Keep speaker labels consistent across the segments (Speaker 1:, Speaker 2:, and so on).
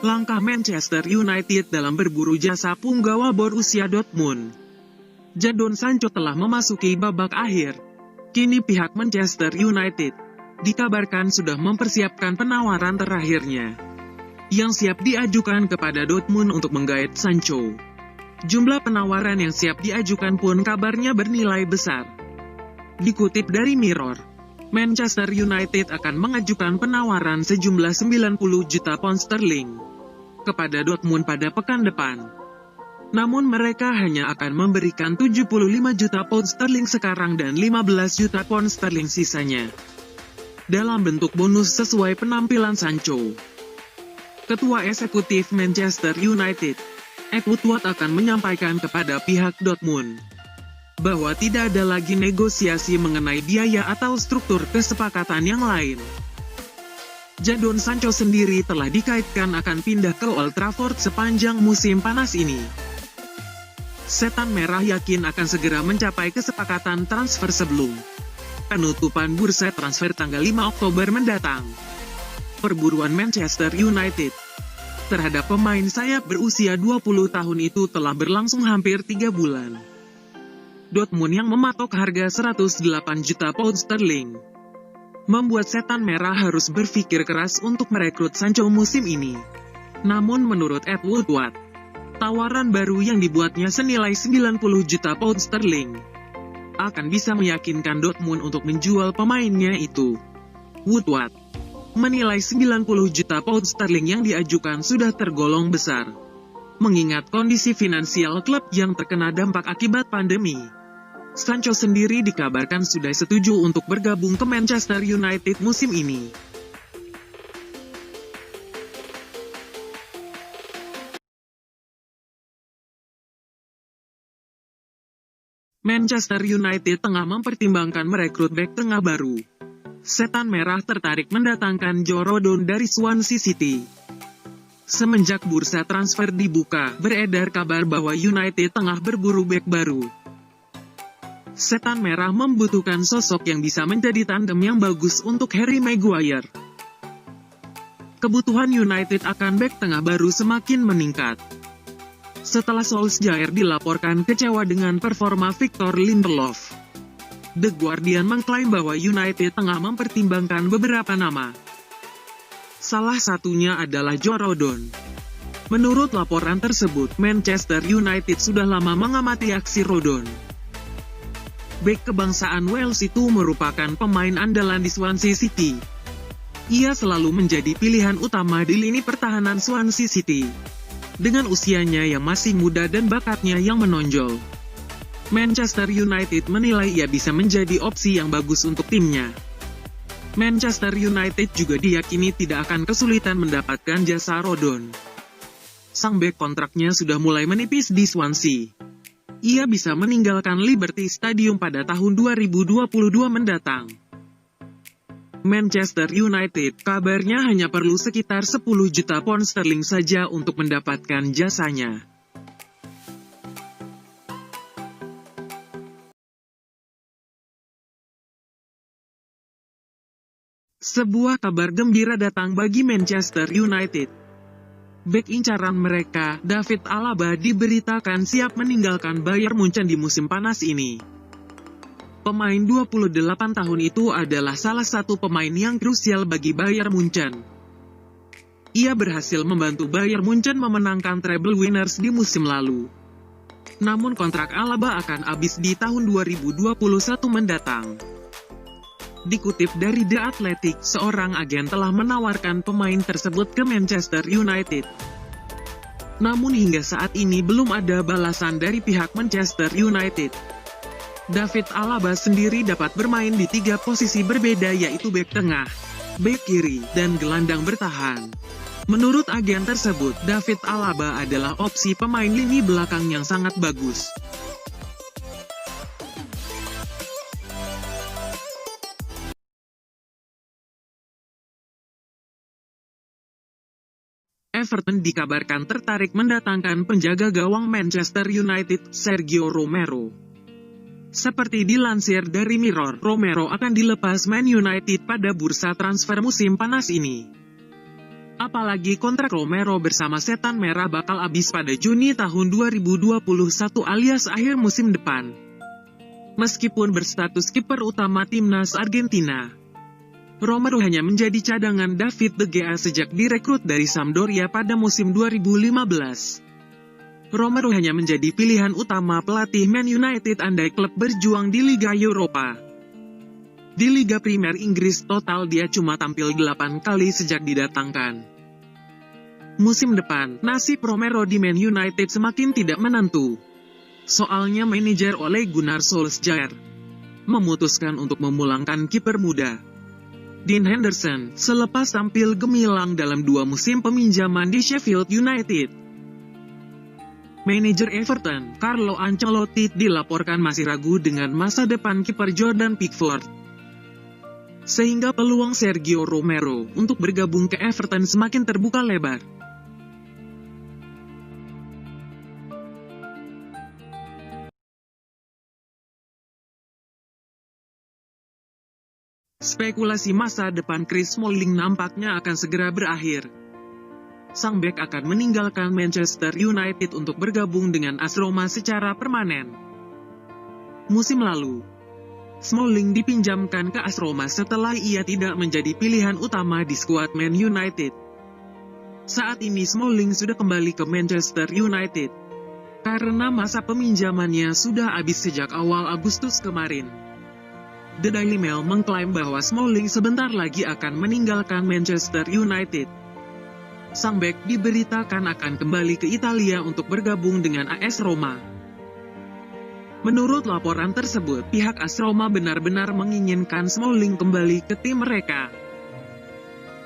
Speaker 1: Langkah Manchester United dalam berburu jasa punggawa Borussia Dortmund. Jadon Sancho telah memasuki babak akhir. Kini pihak Manchester United dikabarkan sudah mempersiapkan penawaran terakhirnya, yang siap diajukan kepada Dortmund untuk menggait Sancho. Jumlah penawaran yang siap diajukan pun kabarnya bernilai besar. Dikutip dari Mirror, Manchester United akan mengajukan penawaran sejumlah 90 juta pound sterling kepada Dortmund pada pekan depan. Namun mereka hanya akan memberikan 75 juta pound sterling sekarang dan 15 juta pound sterling sisanya dalam bentuk bonus sesuai penampilan Sancho. Ketua Eksekutif Manchester United, Ed Woodward, akan menyampaikan kepada pihak Dortmund bahwa tidak ada lagi negosiasi mengenai biaya atau struktur kesepakatan yang lain. Jadon Sancho sendiri telah dikaitkan akan pindah ke Old Trafford sepanjang musim panas ini. Setan Merah yakin akan segera mencapai kesepakatan transfer sebelum penutupan bursa transfer tanggal 5 Oktober mendatang. Perburuan Manchester United terhadap pemain sayap berusia 20 tahun itu telah berlangsung hampir 3 bulan. Dortmund yang mematok harga 108 juta pound sterling membuat Setan Merah harus berpikir keras untuk merekrut Sancho musim ini. Namun menurut Ed Woodward, tawaran baru yang dibuatnya senilai 90 juta pound sterling akan bisa meyakinkan Dortmund untuk menjual pemainnya itu. Woodward menilai 90 juta pound sterling yang diajukan sudah tergolong besar, mengingat kondisi finansial klub yang terkena dampak akibat pandemi. Sancho sendiri dikabarkan sudah setuju untuk bergabung ke Manchester United musim ini. Manchester United tengah mempertimbangkan merekrut bek tengah baru. Setan Merah tertarik mendatangkan Joe Rodon dari Swansea City. Semenjak bursa transfer dibuka, beredar kabar bahwa United tengah berburu bek baru. Setan Merah membutuhkan sosok yang bisa menjadi tandem yang bagus untuk Harry Maguire. Kebutuhan United akan bek tengah baru semakin meningkat setelah Solskjaer dilaporkan kecewa dengan performa Victor Lindelof. The Guardian mengklaim bahwa United tengah mempertimbangkan beberapa nama. Salah satunya adalah Joe Rodon. Menurut laporan tersebut, Manchester United sudah lama mengamati aksi Rodon. Bek kebangsaan Wales itu merupakan pemain andalan di Swansea City. Ia selalu menjadi pilihan utama di lini pertahanan Swansea City. Dengan usianya yang masih muda dan bakatnya yang menonjol, Manchester United menilai ia bisa menjadi opsi yang bagus untuk timnya. Manchester United juga diyakini tidak akan kesulitan mendapatkan jasa Rodon. Sang bek kontraknya sudah mulai menipis di Swansea. Ia bisa meninggalkan Liberty Stadium pada tahun 2022 mendatang. Manchester United kabarnya hanya perlu sekitar 10 juta pound sterling saja untuk mendapatkan jasanya. Sebuah kabar gembira datang bagi Manchester United. Bek incaran mereka, David Alaba, diberitakan siap meninggalkan Bayern Munchen di musim panas ini. Pemain 28 tahun itu adalah salah satu pemain yang krusial bagi Bayern Munchen. Ia berhasil membantu Bayern Munchen memenangkan treble winners di musim lalu. Namun kontrak Alaba akan habis di tahun 2021 mendatang. Dikutip dari The Athletic, seorang agen telah menawarkan pemain tersebut ke Manchester United. Namun hingga saat ini belum ada balasan dari pihak Manchester United. David Alaba sendiri dapat bermain di 3 posisi berbeda, yaitu bek tengah, bek kiri, dan gelandang bertahan. Menurut agen tersebut, David Alaba adalah opsi pemain lini belakang yang sangat bagus. Everton dikabarkan tertarik mendatangkan penjaga gawang Manchester United, Sergio Romero. Seperti dilansir dari Mirror, Romero akan dilepas Man United pada bursa transfer musim panas ini. Apalagi kontrak Romero bersama Setan Merah bakal habis pada Juni tahun 2021 alias akhir musim depan. Meskipun berstatus kiper utama timnas Argentina, Romero hanya menjadi cadangan David De Gea sejak direkrut dari Sampdoria pada musim 2015. Romero hanya menjadi pilihan utama pelatih Man United andai klub berjuang di Liga Eropa. Di Liga Primer Inggris total dia cuma tampil 8 kali sejak didatangkan. Musim depan, nasib Romero di Man United semakin tidak menentu. Soalnya manajer Ole Gunnar Solskjaer memutuskan untuk memulangkan kiper muda Dean Henderson selepas tampil gemilang dalam 2 musim peminjaman di Sheffield United. Manajer Everton, Carlo Ancelotti dilaporkan masih ragu dengan masa depan kiper Jordan Pickford. Sehingga peluang Sergio Romero untuk bergabung ke Everton semakin terbuka lebar. Spekulasi masa depan Chris Smalling nampaknya akan segera berakhir. Sang bek akan meninggalkan Manchester United untuk bergabung dengan AS Roma secara permanen. Musim lalu, Smalling dipinjamkan ke AS Roma setelah ia tidak menjadi pilihan utama di skuad Man United. Saat ini Smalling sudah kembali ke Manchester United, karena masa peminjamannya sudah habis sejak awal Agustus kemarin. The Daily Mail mengklaim bahwa Smalling sebentar lagi akan meninggalkan Manchester United. Sang bek diberitakan akan kembali ke Italia untuk bergabung dengan AS Roma. Menurut laporan tersebut, pihak AS Roma benar-benar menginginkan Smalling kembali ke tim mereka.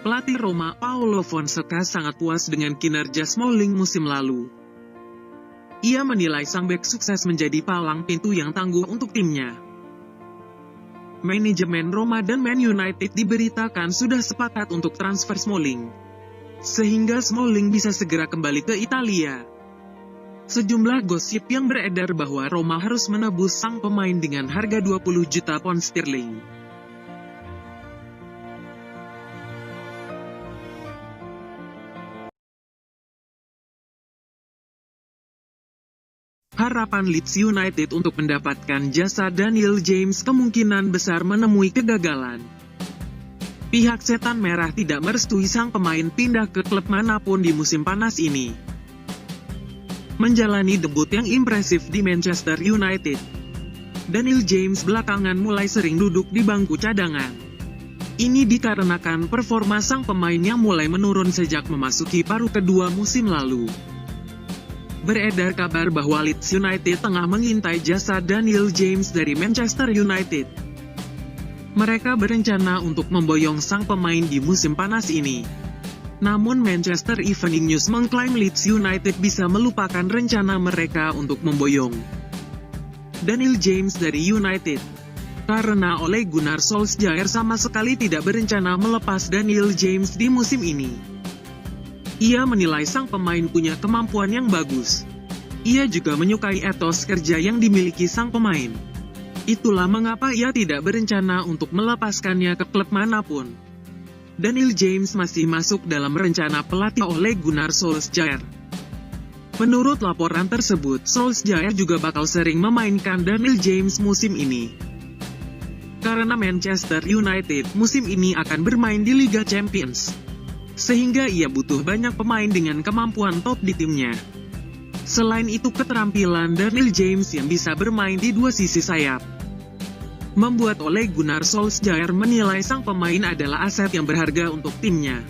Speaker 1: Pelatih Roma, Paulo Fonseca sangat puas dengan kinerja Smalling musim lalu. Ia menilai sang bek sukses menjadi palang pintu yang tangguh untuk timnya. Manajemen Roma dan Man United diberitakan sudah sepakat untuk transfer Smalling, sehingga Smalling bisa segera kembali ke Italia. Sejumlah gosip yang beredar bahwa Roma harus menebus sang pemain dengan harga 20 juta pound sterling. Harapan Leeds United untuk mendapatkan jasa Daniel James kemungkinan besar menemui kegagalan. Pihak Setan Merah tidak merestui sang pemain pindah ke klub manapun di musim panas ini. Menjalani debut yang impresif di Manchester United, Daniel James belakangan mulai sering duduk di bangku cadangan. Ini dikarenakan performa sang pemain yang mulai menurun sejak memasuki paruh kedua musim lalu. Beredar kabar bahwa Leeds United tengah mengintai jasa Daniel James dari Manchester United. Mereka berencana untuk memboyong sang pemain di musim panas ini. Namun Manchester Evening News mengklaim Leeds United bisa melupakan rencana mereka untuk memboyong Daniel James dari United, karena Ole Gunnar Solskjaer sama sekali tidak berencana melepas Daniel James di musim ini. Ia menilai sang pemain punya kemampuan yang bagus. Ia juga menyukai etos kerja yang dimiliki sang pemain. Itulah mengapa ia tidak berencana untuk melepaskannya ke klub manapun. Daniel James masih masuk dalam rencana pelatih Ole Gunnar Solskjaer. Menurut laporan tersebut, Solskjaer juga bakal sering memainkan Daniel James musim ini. Karena Manchester United musim ini akan bermain di Liga Champions, sehingga ia butuh banyak pemain dengan kemampuan top di timnya. Selain itu, keterampilan Daniel James yang bisa bermain di 2 sisi sayap membuat Ole Gunnar Solskjaer menilai sang pemain adalah aset yang berharga untuk timnya.